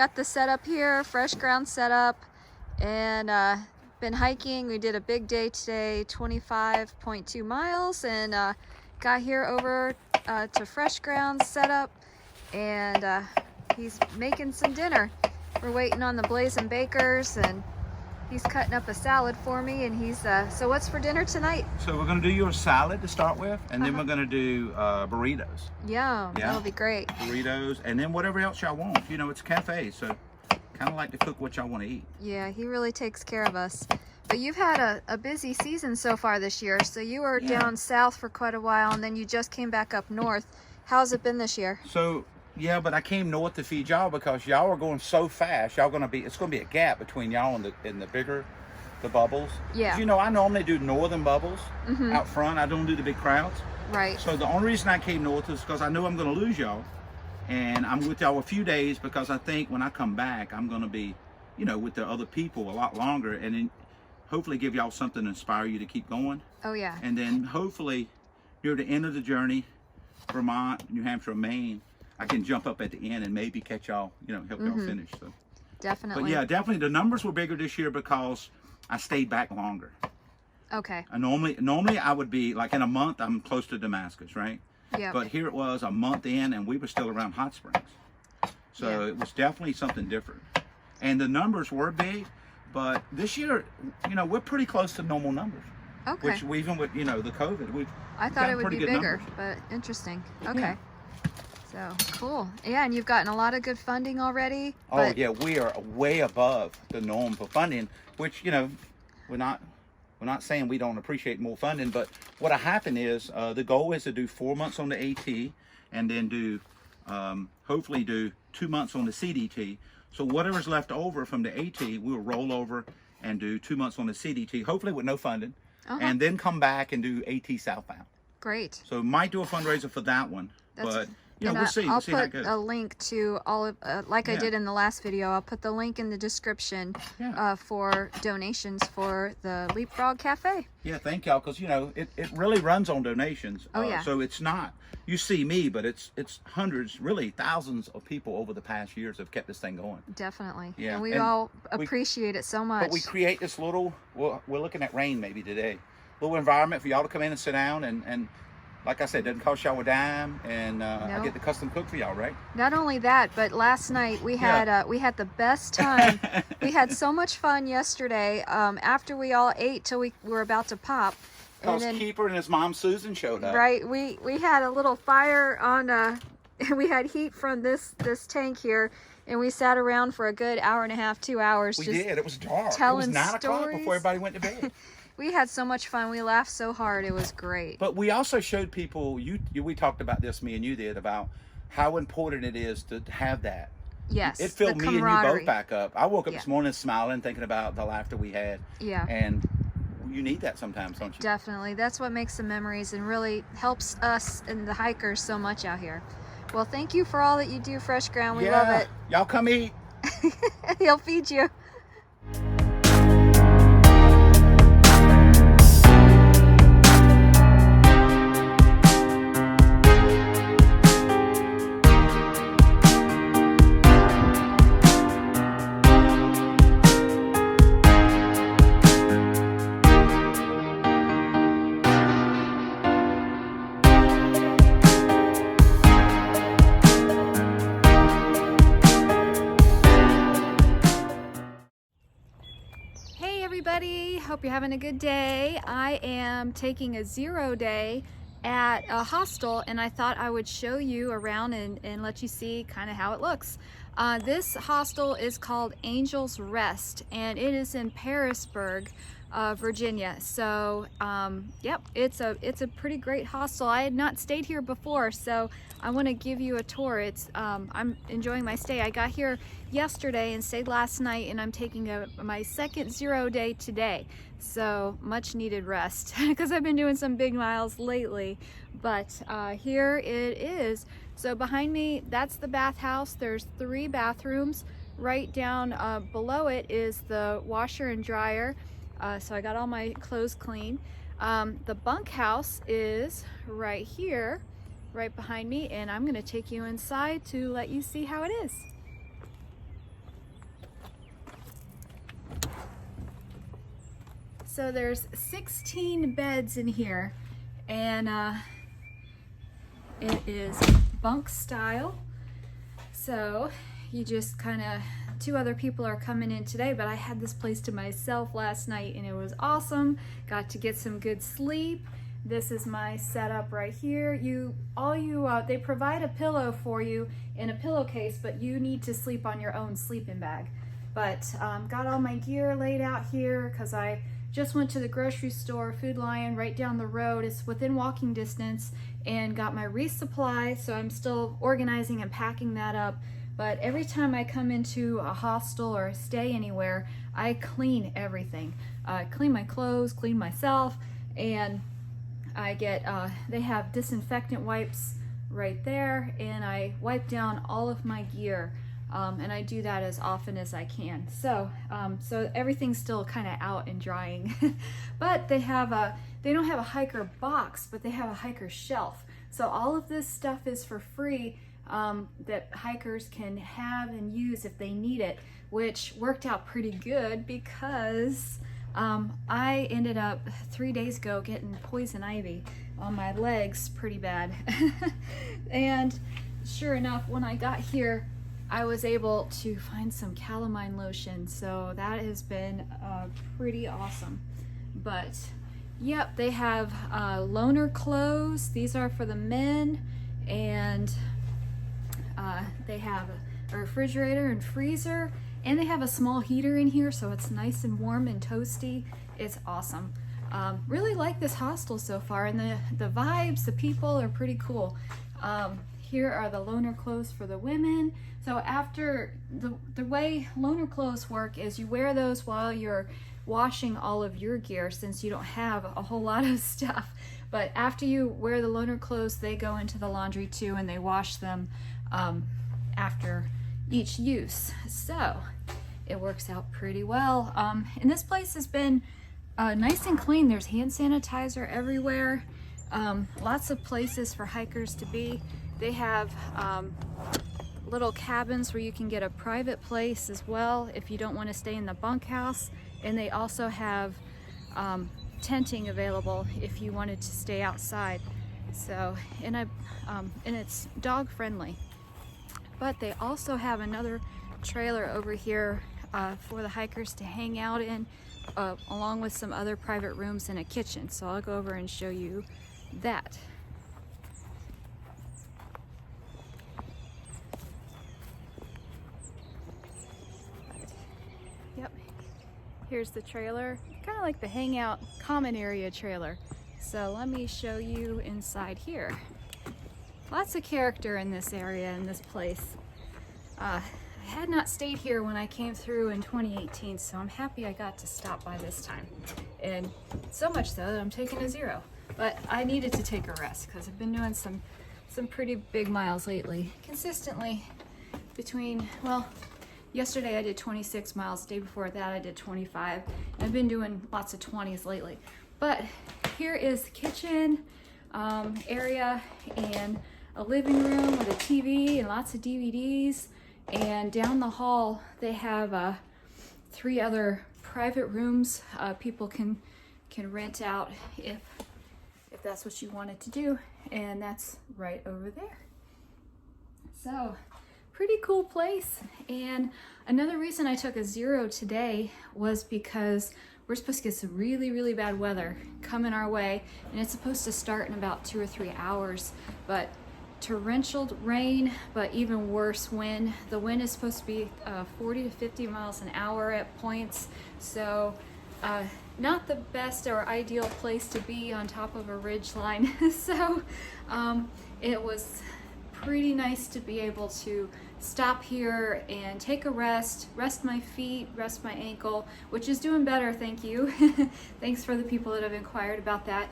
got the setup here, fresh ground setup, and been hiking. We did a big day today, 25.2 miles, and got here over to fresh ground setup, and he's making some dinner. We're waiting on the blazing bakers, and he's cutting up a salad for me, and he's so what's for dinner tonight? So we're going to do your salad to start with, and then we're going to do burritos. Yeah, that'll be great. Burritos, and then whatever else y'all want. You know, it's a cafe, so kind of like to cook what y'all want to eat. Yeah, he really takes care of us. But you've had a busy season so far this year. So you were down south for quite a while, and then you just came back up north. How's it been this year? So yeah, but I came north to feed y'all because y'all are going so fast. Y'all it's gonna be a gap between y'all and the bubbles. Yeah. You know, I normally do northern bubbles out front. I don't do the big crowds. Right. So the only reason I came north is because I know I'm gonna lose y'all, and I'm with y'all a few days because I think when I come back, I'm gonna be, you know, with the other people a lot longer, and then hopefully give y'all something to inspire you to keep going. Oh yeah. And then hopefully near the end of the journey, Vermont, New Hampshire, Maine, I can jump up at the end and maybe catch y'all, you know, help y'all finish. So definitely. But yeah, definitely the numbers were bigger this year because I stayed back longer. Okay. Normally I would be like in a month I'm close to Damascus, right? Yeah. But here it was a month in and we were still around Hot Springs. So it was definitely something different. And the numbers were big, but this year, you know, we're pretty close to normal numbers. Okay. Which we, even with, you know, the COVID, I thought it would be bigger, but interesting. Okay. Yeah. So cool. Yeah, and you've gotten a lot of good funding already. Oh yeah, we are way above the norm for funding, which, you know, we're not saying we don't appreciate more funding, but what'll happen is the goal is to do 4 months on the AT and then do hopefully do 2 months on the CDT. So whatever's left over from the AT, we'll roll over and do 2 months on the CDT, hopefully with no funding, and then come back and do AT southbound. Great. So might do a fundraiser for that one, but you know, we'll see. I'll see how it put goes. a link to all of, like I did in the last video, I'll put the link in the description for donations for the Leapfrog Cafe. Yeah, thank y'all, because, you know, it really runs on donations. Oh, yeah. So it's not, you see me, but it's hundreds, really thousands of people over the past years have kept this thing going. Definitely. Yeah. And we all appreciate it so much. But we create this little, well, we're looking at rain maybe today, little environment for y'all to come in and sit down and like I said, it doesn't cost y'all a dime, and I get the custom cook for y'all, right? Not only that, but last night we had the best time. We had so much fun yesterday. After we all ate till we were about to pop. Because Keeper and his mom Susan showed up. Right. We had a little fire on. We had heat from this tank here, and we sat around for a good hour and a half, 2 hours. We did. It was dark. Telling it was 9 o'clock stories. before everybody went to bed. We had so much fun. We laughed so hard. It was great. But we also showed people, we talked about this, me and you did, about how important it is to have that. Yes. It filled me and you both back up. I woke up this morning smiling, thinking about the laughter we had. Yeah. And you need that sometimes, don't you? Definitely. That's what makes the memories and really helps us and the hikers so much out here. Well, thank you for all that you do, Fresh Ground. We love it. Y'all come eat. He'll feed you. Everybody, hope you're having a good day. I am taking a 0 day at a hostel, and I thought I would show you around and let you see kind of how it looks. This hostel is called Angel's Rest, and it is in Parisburg, Virginia. So yep, it's a pretty great hostel. I had not stayed here before, so I want to give you a tour. I'm enjoying my stay. I got here yesterday and stayed last night, and I'm taking my second 0 day today. So much needed rest because I've been doing some big miles lately. But here it is. So behind me, that's the bathhouse. There's 3 bathrooms. Right down below it is the washer and dryer. So I got all my clothes clean. The bunkhouse is right here, right behind me, and I'm gonna take you inside to let you see how it is. So there's 16 beds in here, and it is bunk style. So you just kind of, 2 other people are coming in today, but I had this place to myself last night and it was awesome. Got to get some good sleep. This is my setup right here. They provide a pillow for you in a pillowcase, but you need to sleep on your own sleeping bag. But got all my gear laid out here because I just went to the grocery store, Food Lion, right down the road. It's within walking distance, and got my resupply. So I'm still organizing and packing that up. But every time I come into a hostel or stay anywhere, I clean everything. Clean my clothes, clean myself, and I get, they have disinfectant wipes right there, and I wipe down all of my gear. And I do that as often as I can. So everything's still kind of out and drying. But they don't have a hiker box, but they have a hiker shelf. So all of this stuff is for free, that hikers can have and use if they need it, which worked out pretty good because I ended up 3 days ago getting poison ivy on my legs pretty bad. And sure enough, when I got here, I was able to find some calamine lotion, so that has been pretty awesome. But yep, they have loaner clothes. These are for the men, and they have a refrigerator and freezer, and they have a small heater in here, so it's nice and warm and toasty. It's awesome. Really like this hostel so far, and the vibes, the people are pretty cool. Here are the loaner clothes for the women. So after, the way loaner clothes work is you wear those while you're washing all of your gear, since you don't have a whole lot of stuff. But after you wear the loaner clothes, they go into the laundry too, and they wash them after each use. So it works out pretty well. And this place has been nice and clean. There's hand sanitizer everywhere. Lots of places for hikers to be. They have little cabins where you can get a private place as well if you don't want to stay in the bunkhouse. And they also have tenting available if you wanted to stay outside. So, and it's dog friendly. But they also have another trailer over here for the hikers to hang out in, along with some other private rooms and a kitchen. So I'll go over and show you that. Yep, here's the trailer, kind of like the hangout common area trailer. So let me show you inside here. Lots of character in this area, in this place. I had not stayed here when I came through in 2018, so I'm happy I got to stop by this time. And so much so that I'm taking a 0. But I needed to take a rest because I've been doing some pretty big miles lately. Consistently between, well, yesterday I did 26 miles, the day before that I did 25. I've been doing lots of 20s lately. But here is the kitchen area, and a living room with a TV and lots of DVDs. And down the hall they have 3 other private rooms people can rent out if that's what you wanted to do, and that's right over there. So pretty cool place. And another reason I took a 0 today was because we're supposed to get some really bad weather coming our way, and it's supposed to start in about 2 or 3 hours. But torrential rain, but even worse wind. The wind is supposed to be 40 to 50 miles an hour at points. So not the best or ideal place to be on top of a ridge line. So it was pretty nice to be able to stop here and take a rest my feet, rest my ankle, which is doing better, thank you. Thanks for the people that have inquired about that.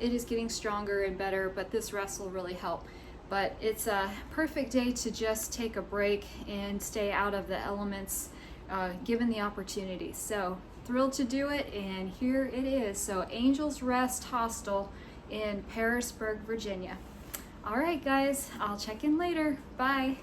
It is getting stronger and better, but this rest will really help. But it's a perfect day to just take a break and stay out of the elements, given the opportunity. So thrilled to do it, and here it is. So Angels Rest Hostel in Harrisburg, Virginia. All right, guys, I'll check in later. Bye.